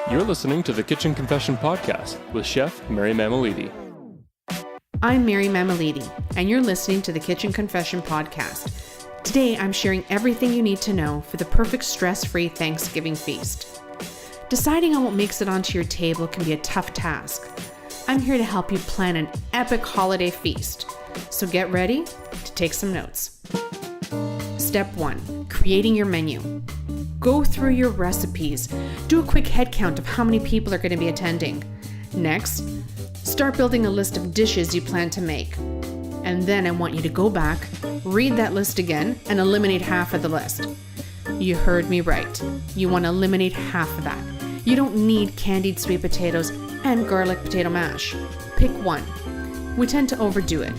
You're listening to the Kitchen Confession Podcast with Chef Mary Mammoliti. I'm Mary Mammoliti, and you're listening to the Kitchen Confession Podcast. Today, I'm sharing everything you need to know for the perfect stress-free Thanksgiving feast. Deciding on what makes it onto your table can be a tough task. I'm here to help you plan an epic holiday feast. So get ready to take some notes. Step 1. Creating your menu. Go through your recipes. Do a quick head count of how many people are going to be attending. Next, start building a list of dishes you plan to make. And then I want you to go back, read that list again, and eliminate half of the list. You heard me right. You want to eliminate half of that. You don't need candied sweet potatoes and garlic potato mash. Pick one. We tend to overdo it.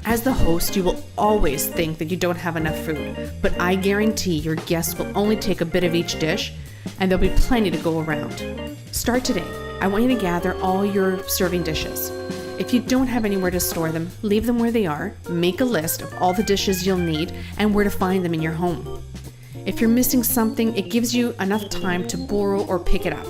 As the host, you will always think that you don't have enough food, but I guarantee your guests will only take a bit of each dish, and there'll be plenty to go around. Start today. I want you to gather all your serving dishes. If you don't have anywhere to store them, leave them where they are, make a list of all the dishes you'll need and where to find them in your home. If you're missing something, it gives you enough time to borrow or pick it up.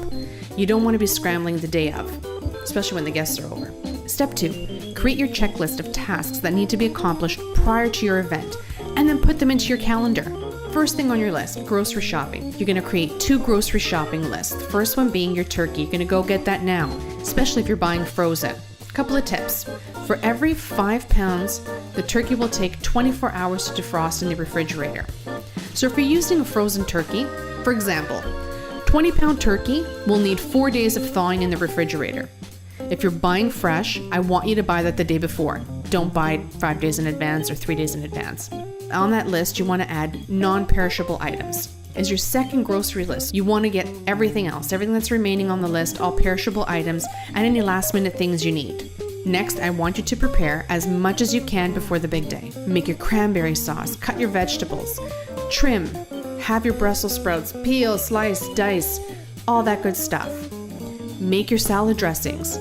You don't want to be scrambling the day of, especially when the guests are over. Step 2, create your checklist of tasks that need to be accomplished prior to your event, and then put them into your calendar. First thing on your list, grocery shopping. You're going to create 2 grocery shopping lists. The first one being your turkey. You're going to go get that now, especially if you're buying frozen. Couple of tips. For every 5 pounds, the turkey will take 24 hours to defrost in the refrigerator. So if you're using a frozen turkey, for example, 20-pound turkey will need 4 days of thawing in the refrigerator. If you're buying fresh, I want you to buy that the day before. Don't buy it 5 days in advance or 3 days in advance. On that list, you want to add non-perishable items. As your second grocery list, you want to get everything else, everything that's remaining on the list, all perishable items, and any last-minute things you need. Next, I want you to prepare as much as you can before the big day. Make your cranberry sauce, cut your vegetables, trim, have your Brussels sprouts, peel, slice, dice, all that good stuff. Make your salad dressings.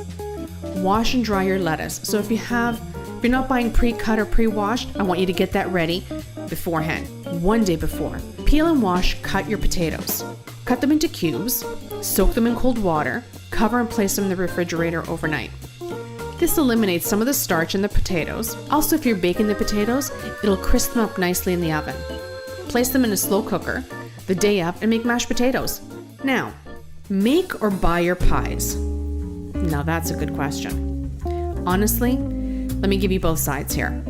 Wash and dry your lettuce. So if you're not buying pre-cut or pre-washed, I want you to get that ready beforehand, 1 day before. Peel and wash, cut your potatoes. Cut them into cubes, soak them in cold water, cover and place them in the refrigerator overnight. This eliminates some of the starch in the potatoes. Also, if you're baking the potatoes, it'll crisp them up nicely in the oven. Place them in a slow cooker the day of and make mashed potatoes. Now, make or buy your pies? Now that's a good question. Honestly, let me give you both sides here.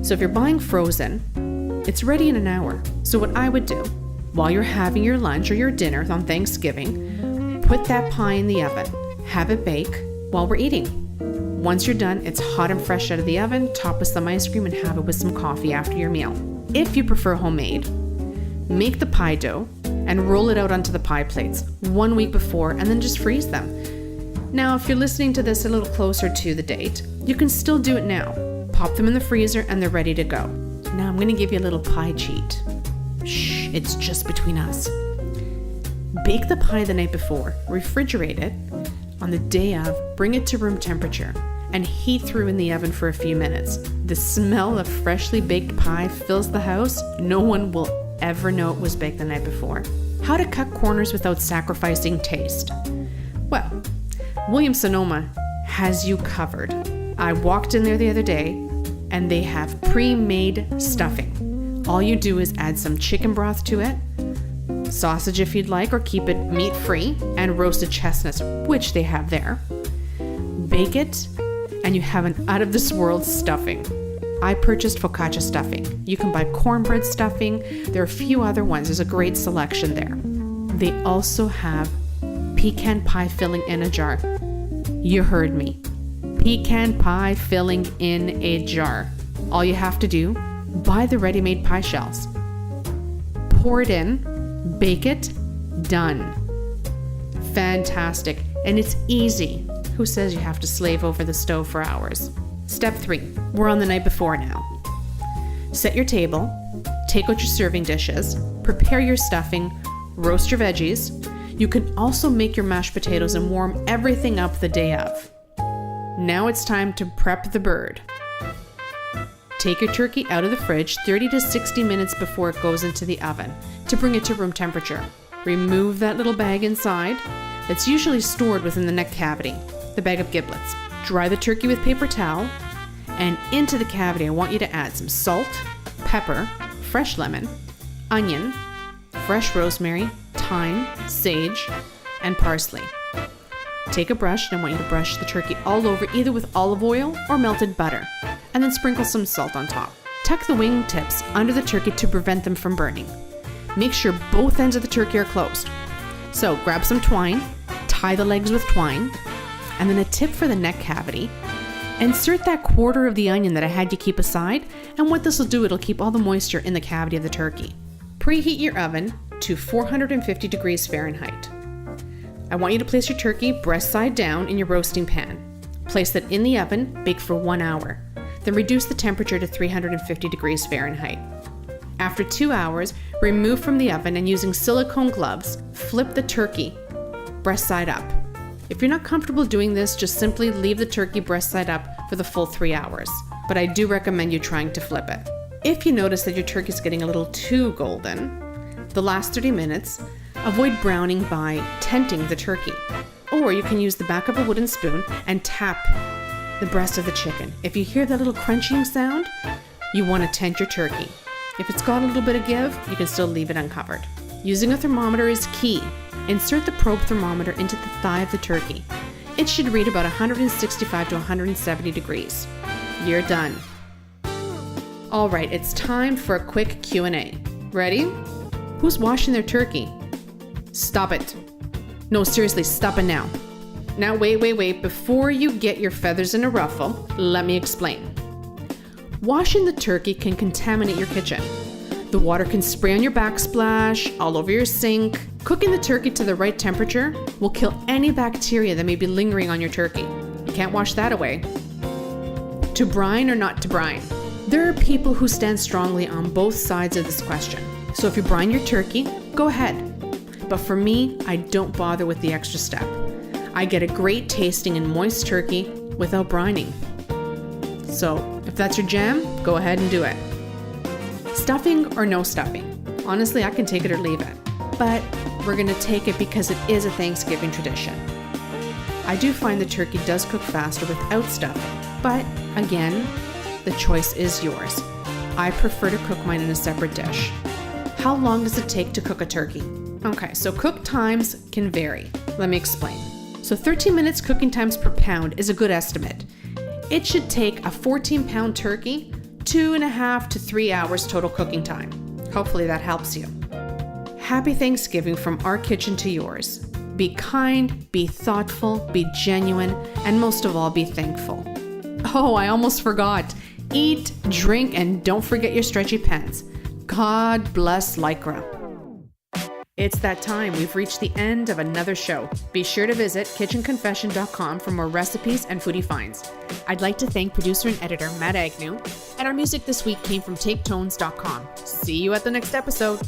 So if you're buying frozen, it's ready in an hour. So what I would do, while you're having your lunch or your dinner on Thanksgiving, put that pie in the oven, have it bake while we're eating. Once you're done, it's hot and fresh out of the oven, top with some ice cream and have it with some coffee after your meal. If you prefer homemade, make the pie dough and roll it out onto the pie plates 1 week before and then just freeze them. Now, if you're listening to this a little closer to the date, you can still do it now. Pop them in the freezer and they're ready to go. Now I'm going to give you a little pie cheat. Shh, it's just between us. Bake the pie the night before, refrigerate it. On the day of, bring it to room temperature and heat through in the oven for a few minutes. The smell of freshly baked pie fills the house. No one will ever know it was baked the night before. How to cut corners without sacrificing taste? Well, Williams-Sonoma has you covered. I walked in there the other day and they have pre-made stuffing. All you do is add some chicken broth to it, sausage if you'd like, or keep it meat-free, and roasted chestnuts, which they have there. Bake it, and you have an out-of-this-world stuffing. I purchased focaccia stuffing. You can buy cornbread stuffing. There are a few other ones. There's a great selection there. They also have pecan pie filling in a jar. You heard me. Pecan pie filling in a jar. All you have to do, buy the ready-made pie shells. Pour it in, bake it, done. Fantastic. And it's easy. Who says you have to slave over the stove for hours? Step 3. We're on the night before now. Set your table, take out your serving dishes, prepare your stuffing, roast your veggies. You can also make your mashed potatoes and warm everything up the day of. Now it's time to prep the bird. Take your turkey out of the fridge 30 to 60 minutes before it goes into the oven to bring it to room temperature. Remove that little bag inside that's usually stored within the neck cavity, the bag of giblets. Dry the turkey with paper towel, and into the cavity I want you to add some salt, pepper, fresh lemon, onion, fresh rosemary, thyme, sage, and parsley. Take a brush, and I want you to brush the turkey all over either with olive oil or melted butter, and then sprinkle some salt on top. Tuck the wing tips under the turkey to prevent them from burning. Make sure both ends of the turkey are closed. So grab some twine, tie the legs with twine, and then a tip for the neck cavity. Insert that quarter of the onion that I had you keep aside, and what this will do, it'll keep all the moisture in the cavity of the turkey. Preheat your oven to 450 degrees Fahrenheit. I want you to place your turkey breast side down in your roasting pan. Place it in the oven, bake for 1 hour. Then reduce the temperature to 350 degrees Fahrenheit. After 2 hours, remove from the oven and using silicone gloves, flip the turkey breast side up. If you're not comfortable doing this, just simply leave the turkey breast side up for the full 3 hours. But I do recommend you trying to flip it. If you notice that your turkey is getting a little too golden, the last 30 minutes, avoid browning by tenting the turkey. Or you can use the back of a wooden spoon and tap the breast of the chicken. If you hear that little crunching sound, you want to tent your turkey. If it's got a little bit of give, you can still leave it uncovered. Using a thermometer is key. Insert the probe thermometer into the thigh of the turkey. It should read about 165 to 170 degrees. You're done. All right, it's time for a quick Q&A. Ready? Who's washing their turkey? Stop it. No, seriously, stop it now. Now, wait. Before you get your feathers in a ruffle, let me explain. Washing the turkey can contaminate your kitchen. The water can spray on your backsplash, all over your sink. Cooking the turkey to the right temperature will kill any bacteria that may be lingering on your turkey. You can't wash that away. To brine or not to brine? There are people who stand strongly on both sides of this question. So if you brine your turkey, go ahead. But for me, I don't bother with the extra step. I get a great tasting and moist turkey without brining. So if that's your jam, go ahead and do it. Stuffing or no stuffing? Honestly, I can take it or leave it. But we're going to take it because it is a Thanksgiving tradition. I do find the turkey does cook faster without stuffing. But again, the choice is yours. I prefer to cook mine in a separate dish. How long does it take to cook a turkey? Okay, so cook times can vary. Let me explain. So 13 minutes cooking times per pound is a good estimate. It should take a 14-pound turkey 2.5 to 3 hours total cooking time. Hopefully that helps you. Happy Thanksgiving from our kitchen to yours. Be kind, be thoughtful, be genuine, and most of all, be thankful. Oh, I almost forgot. Eat, drink, and don't forget your stretchy pants. God bless Lycra. It's that time. We've reached the end of another show. Be sure to visit kitchenconfession.com for more recipes and foodie finds. I'd like to thank producer and editor Matt Agnew, and our music this week came from taketones.com. See you at the next episode.